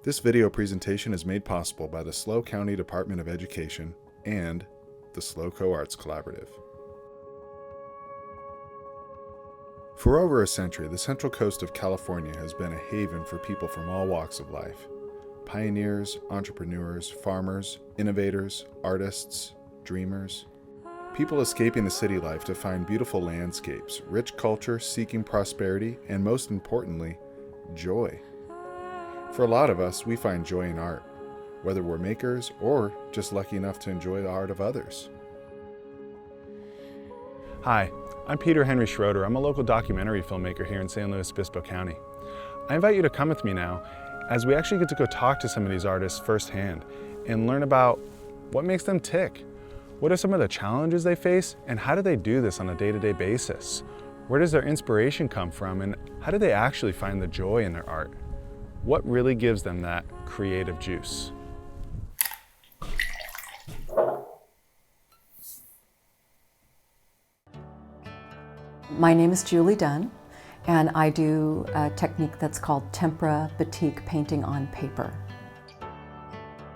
This video presentation is made possible by the SLO County Department of Education and the SLO Co-Arts Collaborative. For over a century, the Central Coast of California has been a haven for people from all walks of life. Pioneers, entrepreneurs, farmers, innovators, artists, dreamers. People escaping the city life to find beautiful landscapes, rich culture, seeking prosperity, and most importantly, joy. For a lot of us, we find joy in art, whether we're makers or just lucky enough to enjoy the art of others. Hi, I'm Peter Henry Schroeder. I'm a local documentary filmmaker here in San Luis Obispo County. I invite you to come with me now as we actually get to go talk to some of these artists firsthand and learn about what makes them tick. What are some of the challenges they face, and how do they do this on a day-to-day basis? Where does their inspiration come from, and how do they actually find the joy in their art? What really gives them that creative juice? My name is Julie Dunn, and I do a technique that's called tempera batik painting on paper.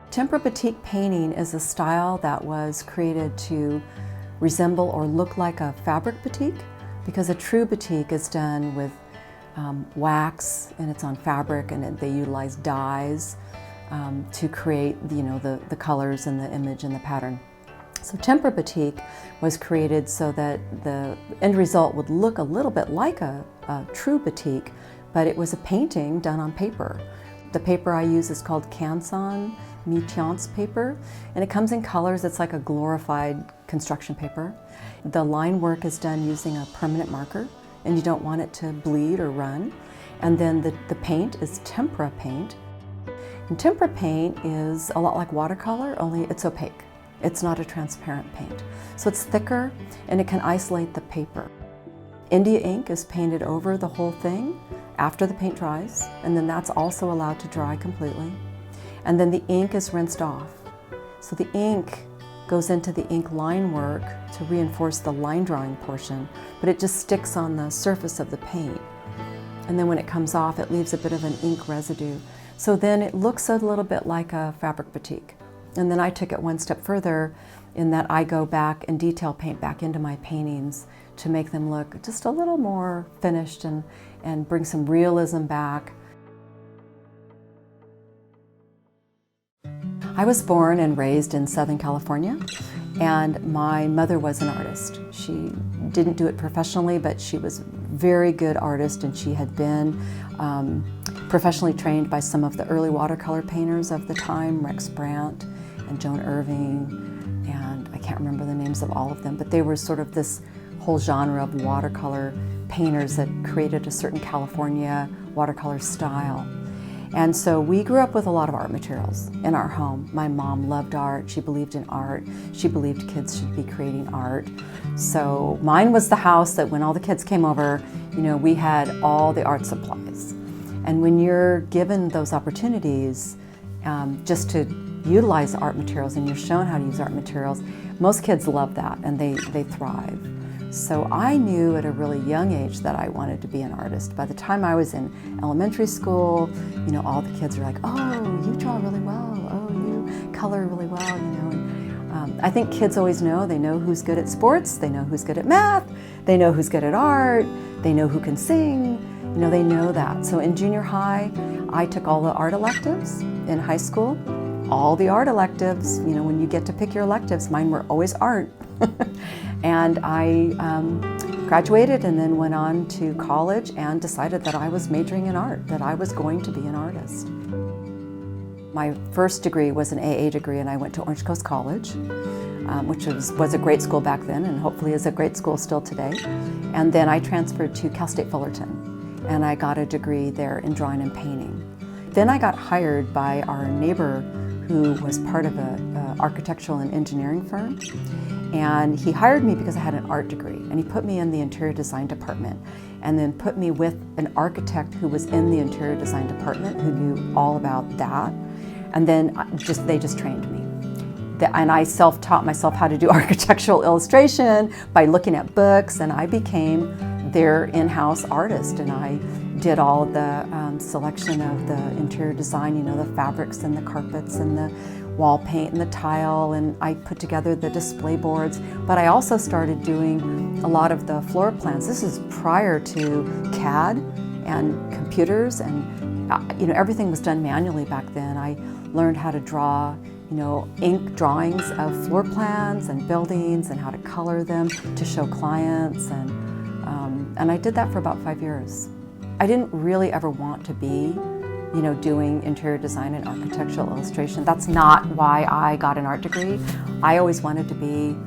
Tempera batik painting is a style that was created to resemble or look like a fabric batik, because a true batik is done with wax, and it's on fabric, and they utilize dyes to create the colors and the image and the pattern. So tempera batik was created so that the end result would look a little bit like a true batik, but it was a painting done on paper. The paper I use is called Canson Mi-Teance paper, and it comes in colors. It's like a glorified construction paper. The line work is done using a permanent marker, and you don't want it to bleed or run. And then the paint is tempera paint. And tempera paint is a lot like watercolor, only it's opaque. It's not a transparent paint. So it's thicker, and it can isolate the paper. India ink is painted over the whole thing after the paint dries, and then that's also allowed to dry completely. And then the ink is rinsed off. So the ink goes into the ink line work to reinforce the line drawing portion, but it just sticks on the surface of the paint. And then when it comes off, it leaves a bit of an ink residue. So then it looks a little bit like a fabric batik. And then I took it one step further in that I go back and detail paint back into my paintings to make them look just a little more finished and bring some realism back. I was born and raised in Southern California, and my mother was an artist. She didn't do it professionally, but she was a very good artist, and she had been professionally trained by some of the early watercolor painters of the time, Rex Brandt and Joan Irving, and I can't remember the names of all of them, but they were sort of this whole genre of watercolor painters that created a certain California watercolor style. And so we grew up with a lot of art materials in our home. My mom loved art, she believed in art, she believed kids should be creating art. So mine was the house that when all the kids came over, we had all the art supplies. And when you're given those opportunities just to utilize art materials, and you're shown how to use art materials, most kids love that and they thrive. So I knew at a really young age that I wanted to be an artist. By the time I was in elementary school, all the kids are like, oh, you draw really well, oh, you color really well, And, I think kids always know. They know who's good at sports, they know who's good at math, they know who's good at art, they know who can sing, they know that. So in junior high, I took all the art electives. In high school, all the art electives. When you get to pick your electives, mine were always art. And I graduated and then went on to college and decided that I was majoring in art, that I was going to be an artist. My first degree was an AA degree, and I went to Orange Coast College, which was a great school back then and hopefully is a great school still today. And then I transferred to Cal State Fullerton, and I got a degree there in drawing and painting. Then I got hired by our neighbor who was part of an architectural and engineering firm. And he hired me because I had an art degree, and he put me in the interior design department, and then put me with an architect who was in the interior design department who knew all about that. And then they just trained me. And I self-taught myself how to do architectural illustration by looking at books, and I became their in-house artist, and I did all of the selection of the interior design, the fabrics and the carpets and the wall paint and the tile, and I put together the display boards. But I also started doing a lot of the floor plans. This is prior to CAD and computers, and everything was done manually back then. I learned how to draw ink drawings of floor plans and buildings and how to color them to show clients, and I did that for about 5 years. I didn't really ever want to be doing interior design and architectural illustration. That's not why I got an art degree. I always wanted to be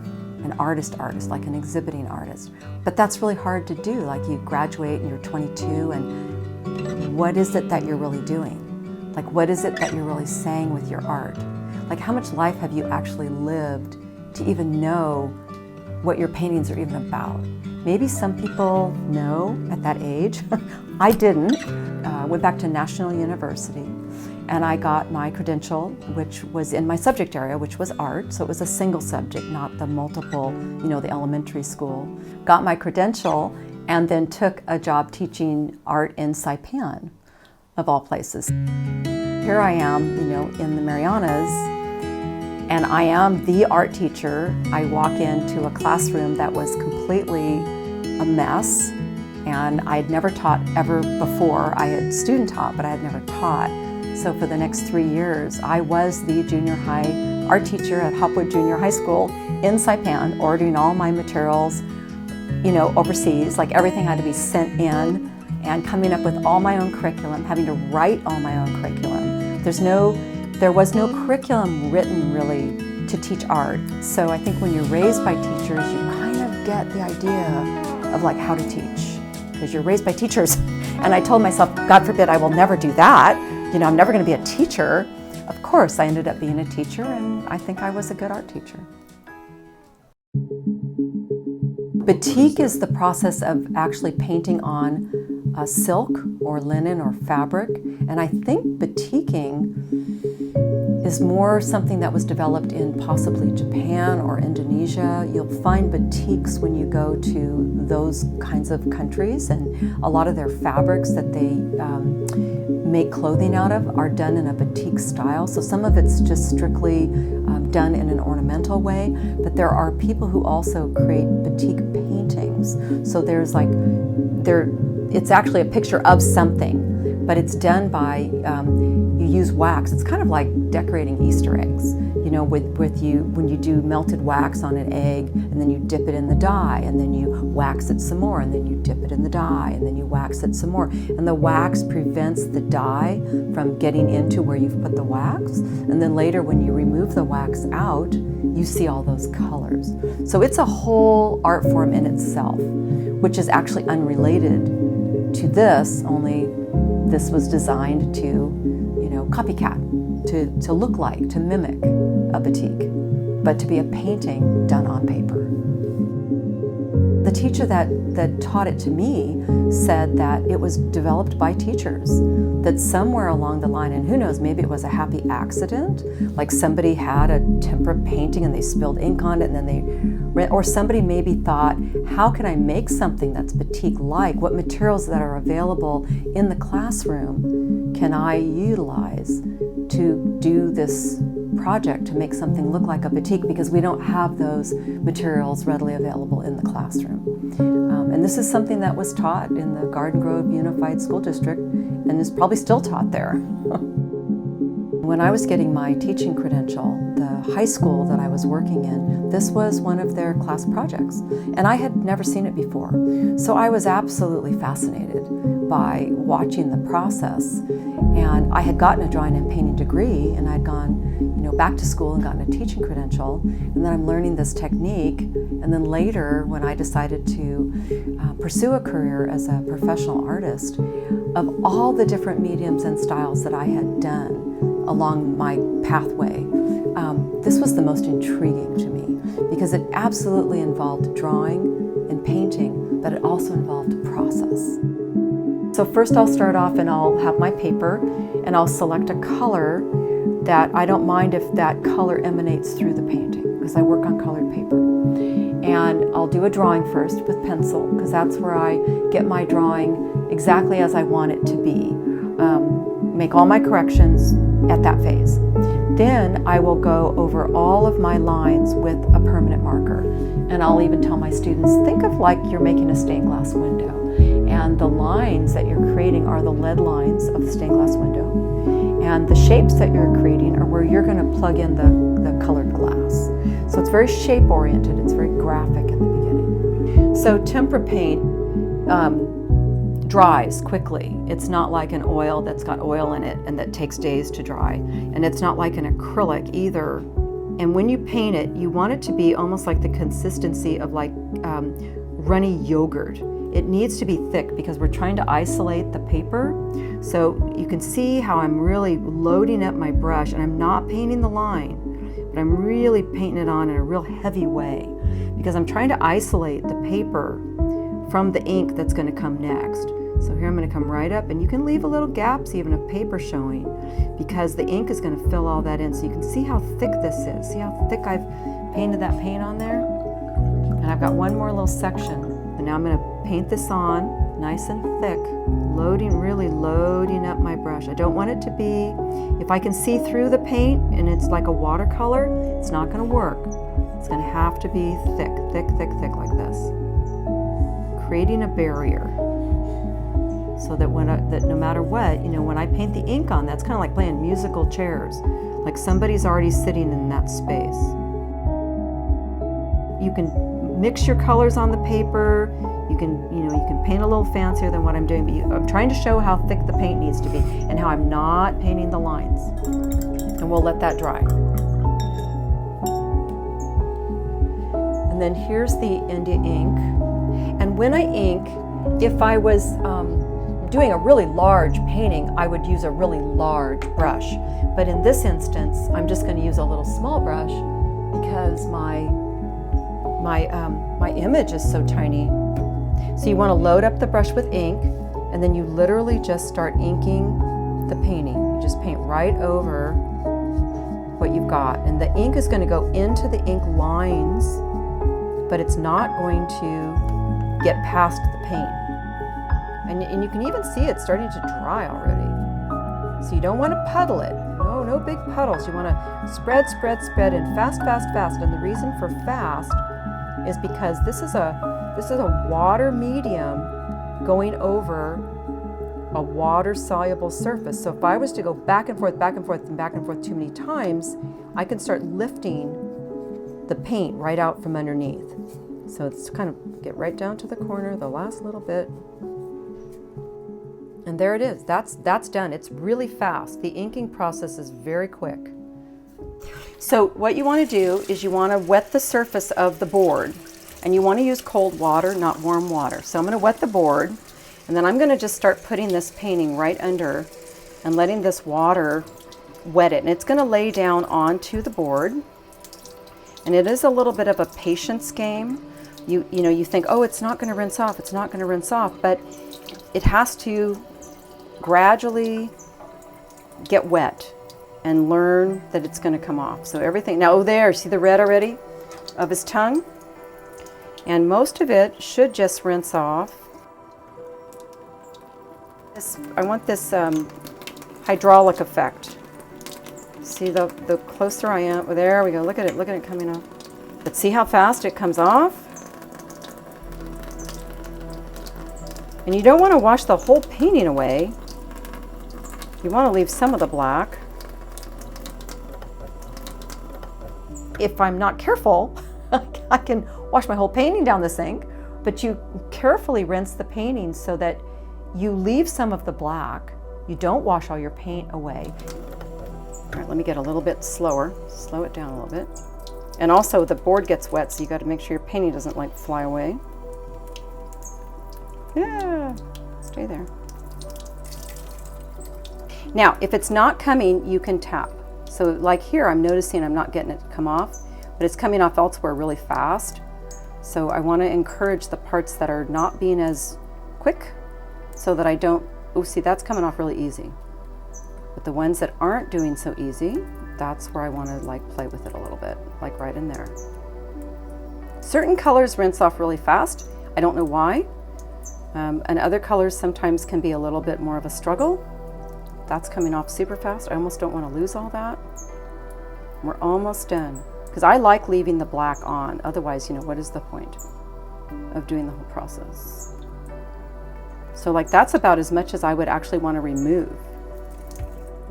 an artist, like an exhibiting artist. But that's really hard to do. Like, you graduate and you're 22, and what is it that you're really doing? Like, what is it that you're really saying with your art? Like, how much life have you actually lived to even know what your paintings are even about? Maybe some people know at that age. I didn't. Went back to National University, and I got my credential, which was in my subject area, which was art. So it was a single subject, not the multiple, the elementary school. Got my credential, and then took a job teaching art in Saipan, of all places. Here I am, in the Marianas, and I am the art teacher. I walk into a classroom that was completely a mess, and I had never taught ever before. I had student taught, but I had never taught. So for the next 3 years, I was the junior high art teacher at Hopwood Junior High School in Saipan, ordering all my materials, overseas. Like, everything had to be sent in, and coming up with all my own curriculum, having to write all my own curriculum. There was no curriculum written really to teach art. So I think when you're raised by teachers, you kind of get the idea of like how to teach, because you're raised by teachers. And I told myself, God forbid, I will never do that. I'm never going to be a teacher. Of course, I ended up being a teacher, and I think I was a good art teacher. Batik is the process of actually painting on silk or linen or fabric, and I think batiking is more something that was developed in possibly Japan or Indonesia. You'll find batiks when you go to those kinds of countries, and a lot of their fabrics that they make clothing out of are done in a batik style. So some of it's just strictly done in an ornamental way, but there are people who also create batik paintings. So it's actually a picture of something, but it's done by, you use wax. It's kind of like decorating Easter eggs, when you do melted wax on an egg, and then you dip it in the dye, and then you wax it some more, and then you dip it in the dye, and then you wax it some more. And the wax prevents the dye from getting into where you've put the wax. And then later, when you remove the wax out, you see all those colors. So it's a whole art form in itself, which is actually unrelated to this, only this was designed to, copycat, to look like, to mimic a batik, but to be a painting done on paper. The teacher that taught it to me said that it was developed by teachers, that somewhere along the line, and who knows, maybe it was a happy accident, like somebody had a tempera painting and they spilled ink on it, and then or somebody maybe thought, how can I make something that's batik-like? What materials that are available in the classroom can I utilize to do this project, to make something look like a batik, because we don't have those materials readily available in the classroom. And this is something that was taught in the Garden Grove Unified School District and is probably still taught there. When I was getting my teaching credential, the high school that I was working in, this was one of their class projects, and I had never seen it before. So I was absolutely fascinated by watching the process. And I had gotten a drawing and painting degree, and I'd gone back to school and gotten a teaching credential, and then I'm learning this technique. And then later, when I decided to pursue a career as a professional artist, of all the different mediums and styles that I had done along my pathway, this was the most intriguing to me, because it absolutely involved drawing and painting, but it also involved a process. So first I'll start off and I'll have my paper, and I'll select a color that I don't mind if that color emanates through the painting, because I work on colored paper. and I'll do a drawing first with pencil, because that's where I get my drawing exactly as I want it to be. Make all my corrections at that phase. Then I will go over all of my lines with a permanent marker. And I'll even tell my students, think of like you're making a stained glass window. And the lines that you're creating are the lead lines of the stained glass window. And the shapes that you're creating are where you're going to plug in the colored glass. So it's very shape oriented, it's very graphic in the beginning. So tempera paint dries quickly. It's not like an oil that's got oil in it and that takes days to dry. And it's not like an acrylic either. And when you paint it, you want it to be almost like the consistency of like runny yogurt. It needs to be thick because we're trying to isolate the paper. So you can see how I'm really loading up my brush, and I'm not painting the line, but I'm really painting it on in a real heavy way because I'm trying to isolate the paper from the ink that's going to come next. So here I'm going to come right up, and you can leave a little gaps even of paper showing because the ink is going to fill all that in. So you can see how thick this is. See how thick I've painted that paint on there? And I've got one more little section. And now I'm going to paint this on nice and thick, really loading up my brush. I don't want it to be, if I can see through the paint and it's like a watercolor, it's not going to work. It's going to have to be thick, thick, thick, thick like this. Creating a barrier. So that that no matter what, you know, when I paint the ink on, that's kind of like playing musical chairs. Like somebody's already sitting in that space. You can mix your colors on the paper. You can paint a little fancier than what I'm doing, but I'm trying to show how thick the paint needs to be and how I'm not painting the lines. And we'll let that dry. And then here's the India ink. And when I ink, if I was doing a really large painting, I would use a really large brush. But in this instance, I'm just going to use a little small brush because my image is so tiny. So you want to load up the brush with ink, and then you literally just start inking the painting. You just paint right over what you've got. And the ink is going to go into the ink lines, but it's not going to get past the paint. And you can even see it starting to dry already. So you don't want to puddle it. No big puddles. You want to spread, spread, spread, and fast, fast, fast. And the reason for fast is because this is a water medium going over a water-soluble surface. So if I was to go back and forth, back and forth, and back and forth too many times, I can start lifting the paint right out from underneath. So it's kind of get right down to the corner, the last little bit. And there it is. That's done. It's really fast. The inking process is very quick. So what you want to do is you want to wet the surface of the board, and you want to use cold water, not warm water. So I'm going to wet the board, and then I'm going to just start putting this painting right under and letting this water wet it. And it's going to lay down onto the board. And it is a little bit of a patience game. You think, oh, it's not going to rinse off, it's not going to rinse off, but it has to gradually get wet and learn that it's going to come off. So everything, now there, see the red already of his tongue? And most of it should just rinse off. I want this hydraulic effect. See the closer I am, oh, there we go, look at it coming off. But see how fast it comes off? And you don't want to wash the whole painting away. You want to leave some of the black. If I'm not careful, I can wash my whole painting down the sink, but you carefully rinse the painting so that you leave some of the black. You don't wash all your paint away. All right, let me get a little bit slower. Slow it down a little bit. And also the board gets wet, so you got to make sure your painting doesn't like fly away. Yeah, stay there. Now, if it's not coming, you can tap. So like here, I'm noticing I'm not getting it to come off, but it's coming off elsewhere really fast. So I want to encourage the parts that are not being as quick so that I don't, oh, see, that's coming off really easy. But the ones that aren't doing so easy, that's where I want to like play with it a little bit, like right in there. Certain colors rinse off really fast. I don't know why. And other colors sometimes can be a little bit more of a struggle. That's coming off super fast. I almost don't want to lose all that. We're almost done. Because I like leaving the black on. Otherwise, you know, what is the point of doing the whole process? So like that's about as much as I would actually want to remove.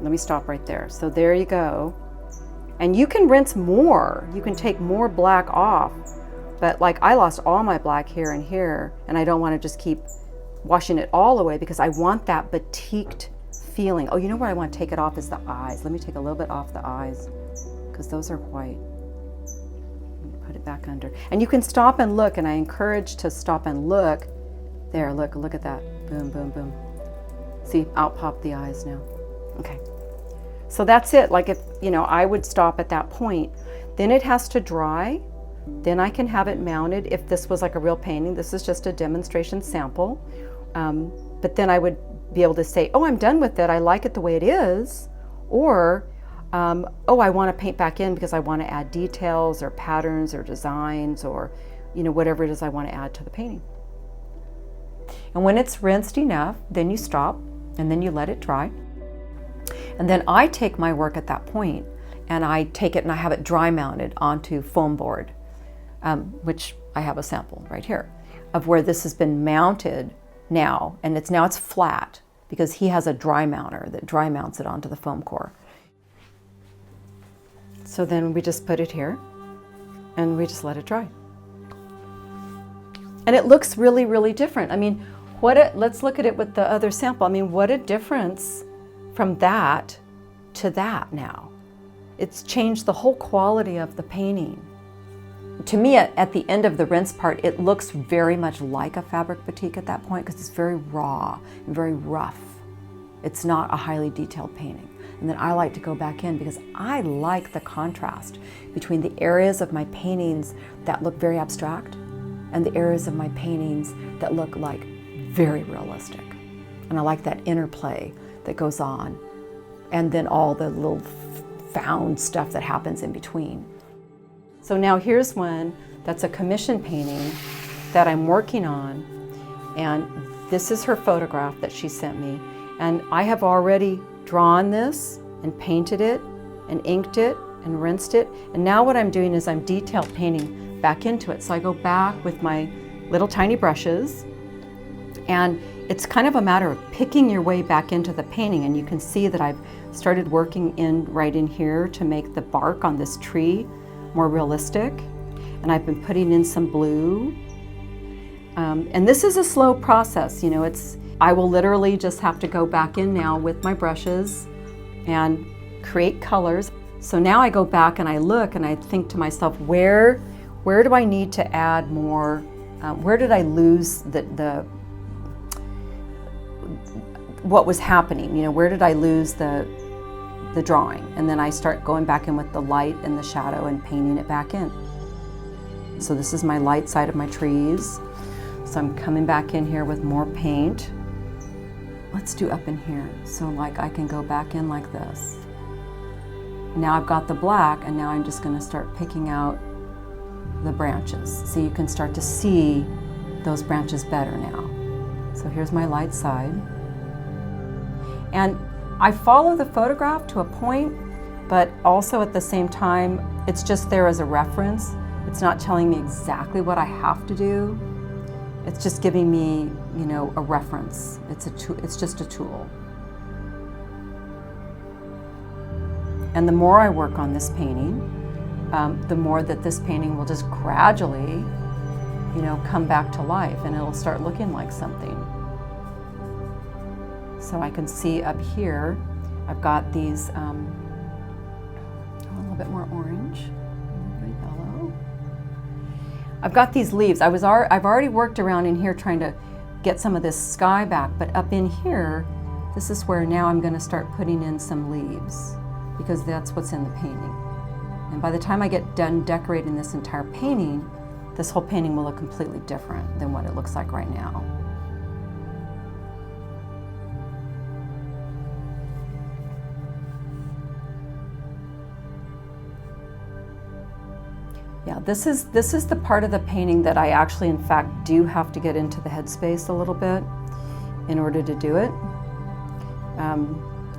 Let me stop right there. So there you go. And you can rinse more. You can take more black off. But like I lost all my black here and here, and I don't want to just keep washing it all away because I want that batiqued feeling. Oh, you know where I want to take it off is the eyes. Let me take a little bit off the eyes because those are white. Put it back under. And you can stop and look, and I encourage to stop and look. There, look at that. Boom, boom, boom. See, out pop the eyes now. Okay. So that's it. Like if, you know, I would stop at that point. Then it has to dry. Then I can have it mounted. If this was like a real painting, this is just a demonstration sample. But then I would be able to say, oh, I'm done with it. I like it the way it is. Or, oh, I want to paint back in because I want to add details or patterns or designs or, you know, whatever it is I want to add to the painting. And when it's rinsed enough, then you stop and then you let it dry. And then I take my work at that point and I take it and I have it dry mounted onto foam board, which I have a sample right here of where this has been mounted now. And it's flat because he has a dry mounter that dry mounts it onto the foam core. So then we just put it here and we just let it dry. And it looks really, really different. I mean, let's look at it with the other sample. I mean, what a difference from that to that now. It's changed the whole quality of the painting. To me, at the end of the rinse part, it looks very much like a fabric batik at that point because it's very raw and very rough. It's not a highly detailed painting. And then I like to go back in because I like the contrast between the areas of my paintings that look very abstract and the areas of my paintings that look like very realistic. And I like that interplay that goes on, and then all the little found stuff that happens in between. So now here's one that's a commission painting that I'm working on, and this is her photograph that she sent me. And I have already drawn this and painted it and inked it and rinsed it. And now what I'm doing is I'm detail painting back into it. So I go back with my little tiny brushes, and it's kind of a matter of picking your way back into the painting. And you can see that I've started working right in here to make the bark on this tree more realistic. And I've been putting in some blue. And this is a slow process, you know, I will literally just have to go back in now with my brushes and create colors. So now I go back and I look and I think to myself, where do I need to add more? Where did I lose what was happening? You know, where did I lose the drawing? And then I start going back in with the light and the shadow and painting it back in. So this is my light side of my trees. So I'm coming back in here with more paint. Let's do up in here. So like I can go back in like this. Now I've got the black, and now I'm just going to start picking out the branches. So you can start to see those branches better now. So here's my light side. And I follow the photograph to a point, but also at the same time, it's just there as a reference. It's not telling me exactly what I have to do. It's just giving me, you know, a reference. It's just a tool. And the more I work on this painting, the more that this painting will just gradually, you know, come back to life, and it'll start looking like something. So I can see up here, I've got these, a little bit more orange, a little bit yellow. I've got these leaves. I've already worked around in here trying to get some of this sky back, but up in here, this is where now I'm going to start putting in some leaves, because that's what's in the painting. And by the time I get done decorating this entire painting, this whole painting will look completely different than what it looks like right now. Yeah, this is the part of the painting that I actually, in fact, do have to get into the headspace a little bit in order to do it.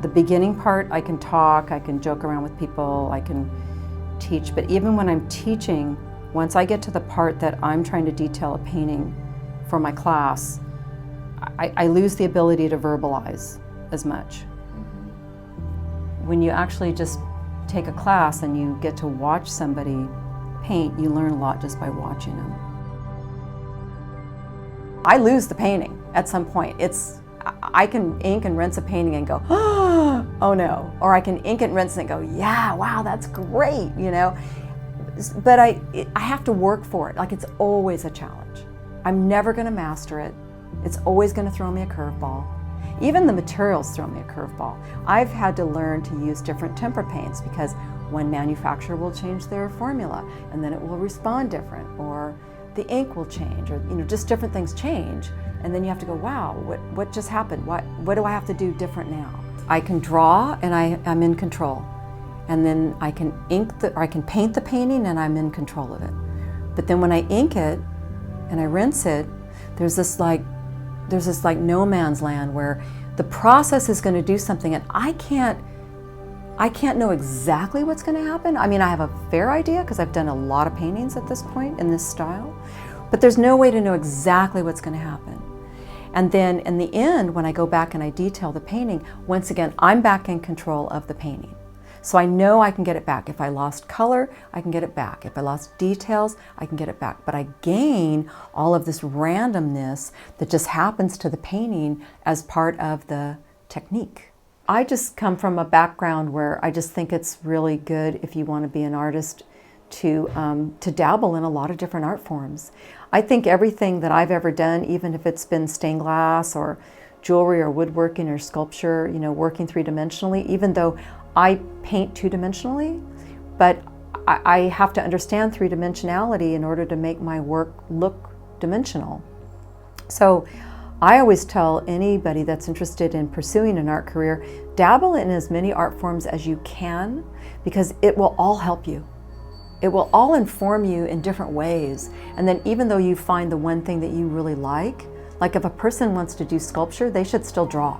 The beginning part, I can talk, I can joke around with people, I can teach, but even when I'm teaching, once I get to the part that I'm trying to detail a painting for my class, I lose the ability to verbalize as much. When you actually just take a class and you get to watch somebody paint, you learn a lot just by watching them. I lose the painting at some point. I can ink and rinse a painting and go, oh no. Or I can ink and rinse and go, yeah, wow, that's great, you know. But I have to work for it. Like, it's always a challenge. I'm never gonna master it. It's always gonna throw me a curveball. Even the materials throw me a curveball. I've had to learn to use different temper paints because one manufacturer will change their formula and then it will respond different, or the ink will change, or just different things change. And then you have to go, wow, what just happened? What do I have to do different now? I can draw and I'm in control. And then I can I can paint the painting and I'm in control of it. But then when I ink it and I rinse it, there's this like no man's land where the process is going to do something and I can't know exactly what's going to happen. I mean, I have a fair idea because I've done a lot of paintings at this point in this style, but there's no way to know exactly what's going to happen. And then in the end, when I go back and I detail the painting, once again, I'm back in control of the painting. So I know I can get it back. If I lost color, I can get it back. If I lost details, I can get it back. But I gain all of this randomness that just happens to the painting as part of the technique. I just come from a background where I just think it's really good, if you want to be an artist, to dabble in a lot of different art forms. I think everything that I've ever done, even if it's been stained glass or jewelry or woodworking or sculpture, working three-dimensionally, even though I paint two-dimensionally, but I have to understand three-dimensionality in order to make my work look dimensional. So I always tell anybody that's interested in pursuing an art career, dabble in as many art forms as you can, because it will all help you. It will all inform you in different ways. And then even though you find the one thing that you really like if a person wants to do sculpture, they should still draw,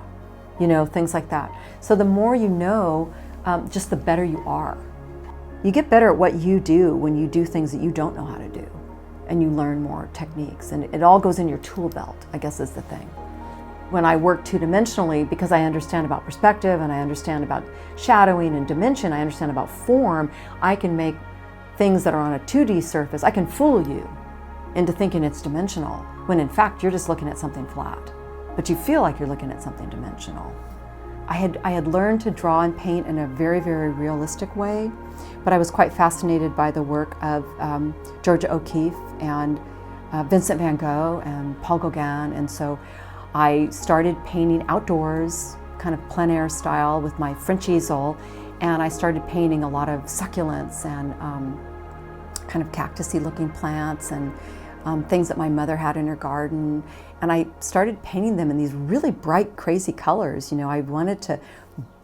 things like that. So the more you know, just the better you are. You get better at what you do when you do things that you don't know how to do, and you learn more techniques, and it all goes in your tool belt, I guess is the thing. When I work two-dimensionally, because I understand about perspective and I understand about shadowing and dimension, I understand about form, I can make things that are on a 2D surface, I can fool you into thinking it's dimensional, when in fact you're just looking at something flat, but you feel like you're looking at something dimensional. I had learned to draw and paint in a very, very realistic way, but I was quite fascinated by the work of Georgia O'Keeffe and Vincent van Gogh and Paul Gauguin, and so I started painting outdoors, kind of plein air style with my French easel, and I started painting a lot of succulents and kind of cactusy looking plants and things that my mother had in her garden. And I started painting them in these really bright, crazy colors. I wanted to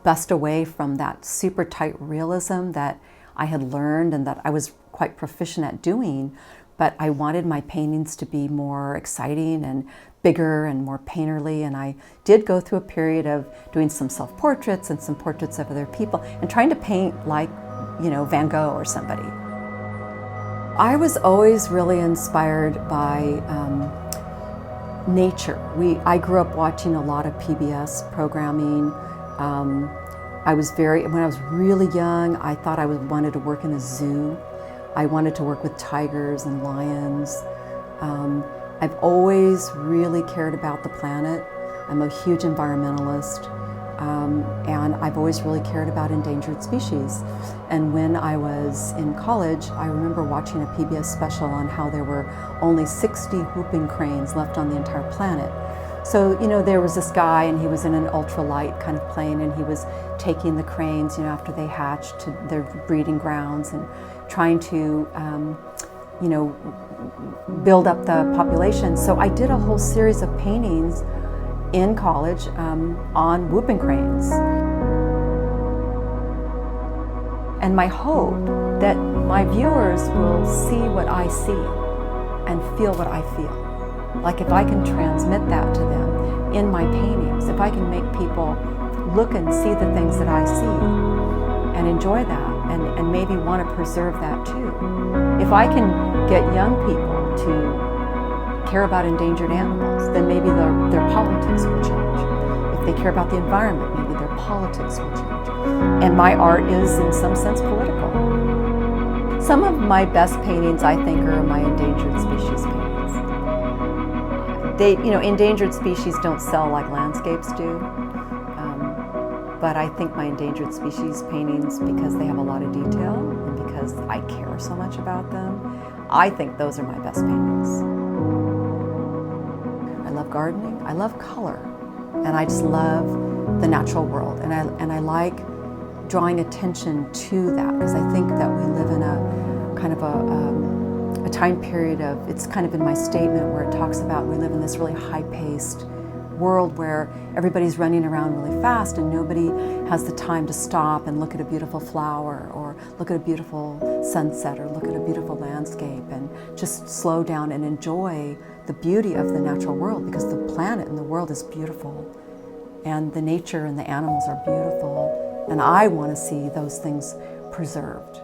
bust away from that super tight realism that I had learned and that I was quite proficient at doing, but I wanted my paintings to be more exciting and bigger and more painterly. And I did go through a period of doing some self-portraits and some portraits of other people and trying to paint like, Van Gogh or somebody. I was always really inspired by nature. I grew up watching a lot of PBS programming. When I was really young, I thought I wanted to work in a zoo. I wanted to work with tigers and lions. I've always really cared about the planet. I'm a huge environmentalist, and I've always really cared about endangered species. And when I was in college, I remember watching a PBS special on how there were only 60 whooping cranes left on the entire planet. So, there was this guy, and he was in an ultralight kind of plane, and he was taking the cranes, after they hatched, to their breeding grounds and trying to, build up the population. So I did a whole series of paintings in college on whooping cranes. And my hope that my viewers will see what I see and feel what I feel. Like if I can transmit that to them in my paintings, if I can make people look and see the things that I see and enjoy that and maybe want to preserve that too. If I can get young people to care about endangered animals, then maybe their politics will change. If they care about the environment, maybe their politics will change. And my art is in some sense political. Some of my best paintings, I think, are my endangered species paintings. Endangered species don't sell like landscapes do. But I think my endangered species paintings, because they have a lot of detail and because I care so much about them, I think those are my best paintings. I love gardening, I love color, and I just love the natural world. And I like drawing attention to that, because I think that we live in a kind of a time period of, it's kind of in my statement where it talks about we live in this really high-paced world where everybody's running around really fast and nobody has the time to stop and look at a beautiful flower or look at a beautiful sunset or look at a beautiful landscape and just slow down and enjoy the beauty of the natural world, because the planet and the world is beautiful and the nature and the animals are beautiful, and I want to see those things preserved.